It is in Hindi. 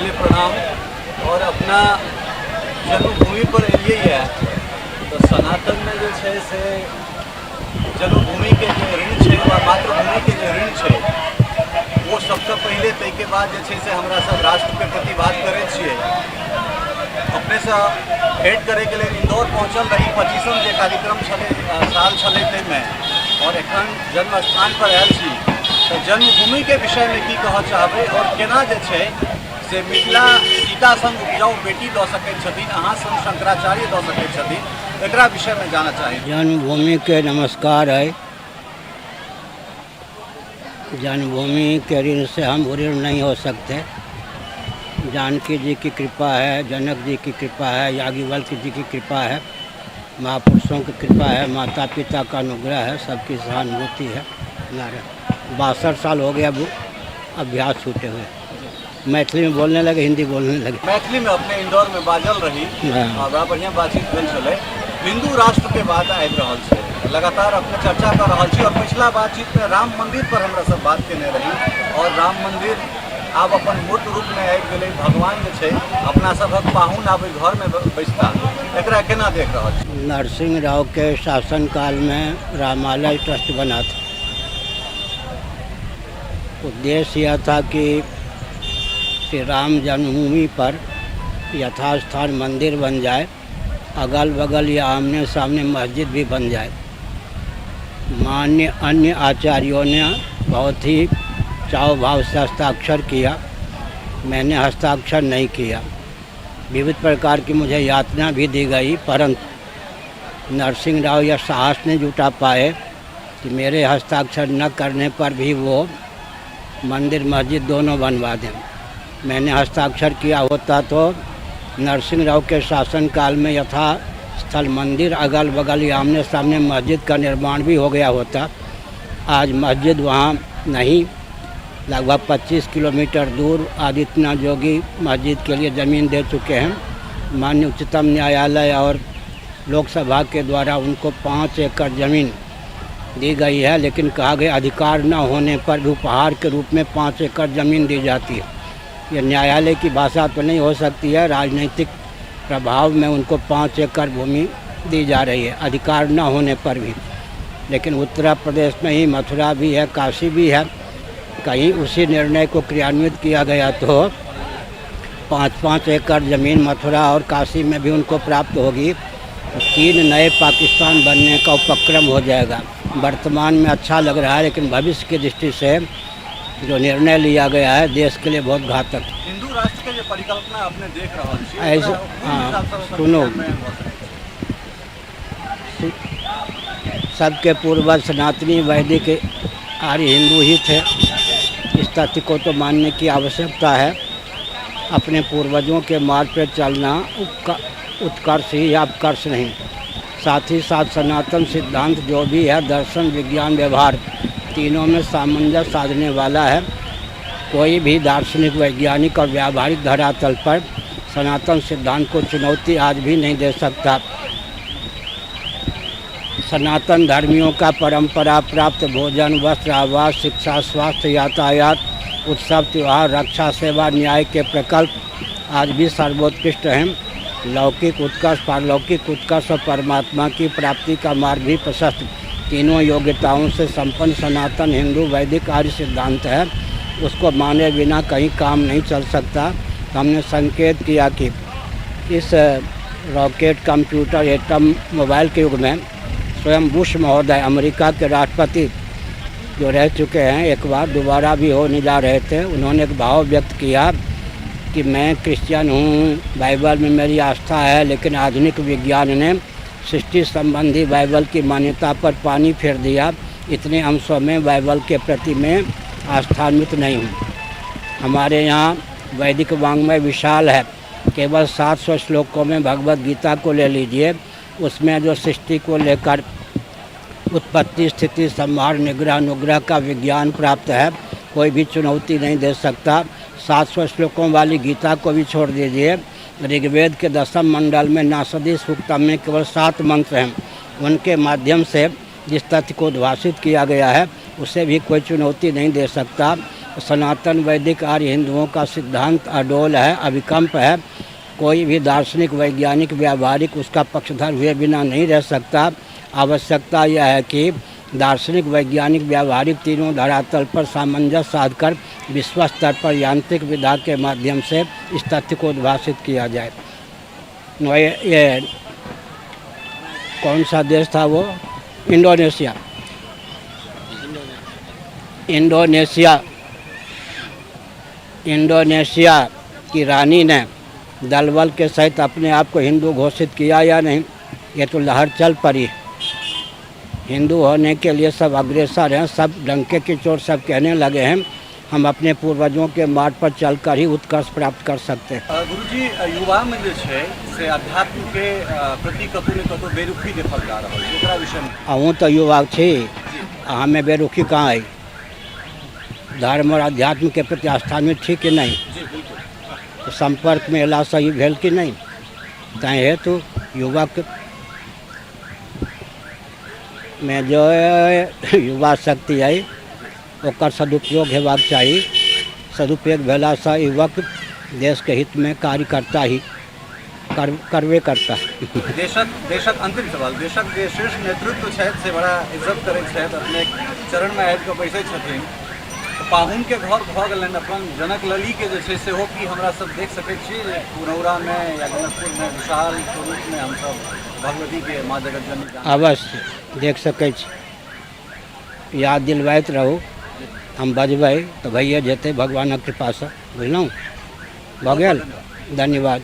पहले प्रणाम। और अपना जन्मभूमि पर एलिए है तो सनातन में जो है से जन्मभूमि के जो ऋण है व मातृभूमि के जो ऋण है वो सबसे पहले तय के बाद जो है से हमरा सब राष्ट्र के प्रति बात करे छे। अपने से भेंट करे के लिए इंदौर पहुँचल रही 25वीं जे कार्यक्रम साल छे में और एखन जन्म स्थान पर आयल छी तो जन्मभूमि के विषय में की कह चाहबे और केना जे छे से मिथिला सीता संग उपजाऊ बेटी दऽ सकैत छथिन, अहाँ संग शंकराचार्य दऽ सकैत छथिन, एकरा विषय में जानना चाहिए। जन्मभूमि के नमस्कार है। जन्मभूमि के ऋण से हम ऋण नहीं हो सकते। जानकी जी की कृपा है, जनक जी की कृपा है, याज्ञवल्क्य जी की कृपा है, महापुरुषों की कृपा है, माता पिता का अनुग्रह है, सबकी सहानुभूति है। 62 साल हो गया अभ्यास छूटे हुए। मैथिली में बोलने लगे, हिंदी बोलने लगे। मैथिली में अपने इंदौर में बाजल रही और बड़ा बढ़िया बातचीत भेल छलै। हिंदू राष्ट्र के बात आबि रहल छै, लगातार अपने चर्चा कर रहल छी और पिछला बातचीत में राम मंदिर पर हमरा सब बात केने रही और राम मंदिर आब अपन मूर्त रूप में आबि गेलै। भगवान जे छै अपना सबक पाहुन आब घर में बैसता, एकरा केना देख रहल छी? नरसिंह राव के शासनकाल में रामालय ट्रस्ट बना था। उद्देश्य यह था कि श्री राम जन्मभूमि पर यथास्थान मंदिर बन जाए, अगल बगल या आमने सामने मस्जिद भी बन जाए। मान्य अन्य आचार्यों ने बहुत ही चाव भाव से हस्ताक्षर किया, मैंने हस्ताक्षर नहीं किया। विविध प्रकार की मुझे यातना भी दी गई, परंतु नरसिंह राव यह साहस नहीं जुटा पाए कि मेरे हस्ताक्षर न करने पर भी वो मंदिर मस्जिद दोनों बनवा दें। मैंने हस्ताक्षर किया होता तो नरसिंह राव के शासनकाल में यथा स्थल मंदिर, अगल बगल या आमने सामने मस्जिद का निर्माण भी हो गया होता। आज मस्जिद वहाँ नहीं, लगभग 25 किलोमीटर दूर आदित्यनाथ जोगी मस्जिद के लिए ज़मीन दे चुके हैं। माननीय उच्चतम न्यायालय और लोकसभा के द्वारा उनको 5 एकड़ ज़मीन दी गई है, लेकिन कहा गया अधिकार न होने पर भी उपहार के रूप में 5 एकड़ ज़मीन दी जाती है। ये न्यायालय की भाषा तो नहीं हो सकती है, राजनीतिक प्रभाव में उनको 5 एकड़ भूमि दी जा रही है अधिकार न होने पर भी। लेकिन उत्तर प्रदेश में ही मथुरा भी है, काशी भी है, कहीं उसी निर्णय को क्रियान्वित किया गया तो 5-5 एकड़ ज़मीन मथुरा और काशी में भी उनको प्राप्त होगी। 3 नए पाकिस्तान बनने का उपक्रम हो जाएगा। वर्तमान में अच्छा लग रहा है, लेकिन भविष्य की दृष्टि से जो निर्णय लिया गया है देश के लिए बहुत घातक। हिंदू राष्ट्र के जो परिकल्पना आपने देख रहा है ऐसे सुनो, सबके पूर्वज सनातनी वैदिक आर्य हिंदू ही थे। इस तथ्य को तो मानने की आवश्यकता है। अपने पूर्वजों के मार्ग पर चलना उत्कर्ष ही, अपकर्ष नहीं। साथ ही साथ सनातन सिद्धांत जो भी है, दर्शन, विज्ञान, व्यवहार, तीनों में सामंजस्य साधने वाला है। कोई भी दार्शनिक, वैज्ञानिक और व्यावहारिक धरातल पर सनातन सिद्धांत को चुनौती आज भी नहीं दे सकता। सनातन धर्मियों का परंपरा प्राप्त भोजन, वस्त्र, आवास, शिक्षा, स्वास्थ्य, यातायात, उत्सव, त्यौहार, रक्षा, सेवा, न्याय के प्रकल्प आज भी सर्वोत्कृष्ट हैं। लौकिक उत्कर्ष, पारलौकिक उत्कर्ष और परमात्मा की प्राप्ति का मार्ग भी प्रशस्त, तीनों योग्यताओं से संपन्न सनातन हिंदू वैदिक आर्य सिद्धांत है। उसको माने बिना कहीं काम नहीं चल सकता। हमने संकेत किया कि इस रॉकेट, कंप्यूटर, एटम, मोबाइल के युग में स्वयं बुश महोदय, अमेरिका के राष्ट्रपति जो रह चुके हैं, एक बार दोबारा भी होने जा रहे थे, उन्होंने एक भाव व्यक्त किया कि मैं क्रिश्चियन हूँ, बाइबल में मेरी आस्था है, लेकिन आधुनिक विज्ञान ने सृष्टि संबंधी बाइबल की मान्यता पर पानी फेर दिया। इतने अंशों में बाइबल के प्रति मैं आस्थान्वित नहीं हूँ। हमारे यहाँ वैदिक वाङ्मय विशाल है। केवल 700 श्लोकों में भगवत गीता को ले लीजिए, उसमें जो सृष्टि को लेकर उत्पत्ति, स्थिति, संहार, निग्रह, अनुग्रह का विज्ञान प्राप्त है, कोई भी चुनौती नहीं दे सकता। 700 श्लोकों वाली गीता को भी छोड़ दीजिए। ऋग्वेद के 10वें मंडल में नासदी सूक्तम में केवल 7 मंत्र हैं। उनके माध्यम से जिस तथ्य को उद्भाषित किया गया है उसे भी कोई चुनौती नहीं दे सकता। सनातन वैदिक आर्य हिंदुओं का सिद्धांत अडोल है, अविकल्प है। कोई भी दार्शनिक वैज्ञानिक व्यावहारिक उसका पक्षधर हुए बिना नहीं रह सकता। आवश्यकता यह है कि दार्शनिक वैज्ञानिक व्यावहारिक तीनों धरातल पर सामंजस्य साधकर विश्व स्तर पर यांत्रिक विधा के माध्यम से इस तथ्य को उद्भाषित किया जाए। ये कौन सा देश था वो? इंडोनेशिया। इंडोनेशिया की रानी ने दलबल के सहित अपने आप को हिंदू घोषित किया या नहीं, ये तो लहर चल पड़ी। हिंदू होने के लिए सब अग्रसर हैं, सब डंके की चोट सब कहने लगे हैं। हम अपने पूर्वजों के मार्ग पर चलकर ही उत्कर्ष प्राप्त कर सकते हैं। गुरुजी, युवा में जो है से अध्यात्म के प्रति कतौ न कतौ बेरुखी देखल जा रहा है, एकरा विषय में अहूँ तो युवा छी, हमें बेरुखी कहाँ आई? धर्म और अध्यात्म के प्रति आस्था में थी कि नहीं? जी बिल्कुल। तो संपर्क में अला सही भेल कि नहीं? तैं हेतु युवक में जो युवा शक्ति है ओकर सदुपयोग हेबाक चाहिए। सदुपयोग भेला से युवक देश के हित में कार्य करता ही करबे करता है। देशक अंतिम सवाल, देशक जे शीर्ष नेतृत्व छथि से बड़ा इज्जत करैत छथि, अपने चरण में आबि कऽ बैसै छथिन। पाहुन के घर भऽ गेलनि, अपन जनक लली के जे छै सेहो कि हमरा सब देख सकैत छी पुनौरा में या जनकपुर में विशाल स्वरूप में हमसब भगवती के माँ जगतजननी अवश्य देख सकै छी। याद दिलबैत रहू, हम बजबै तऽ भइए जेतै भगवानक कृपासँ। बुझलहुँ? भऽ गेल। धन्यवाद।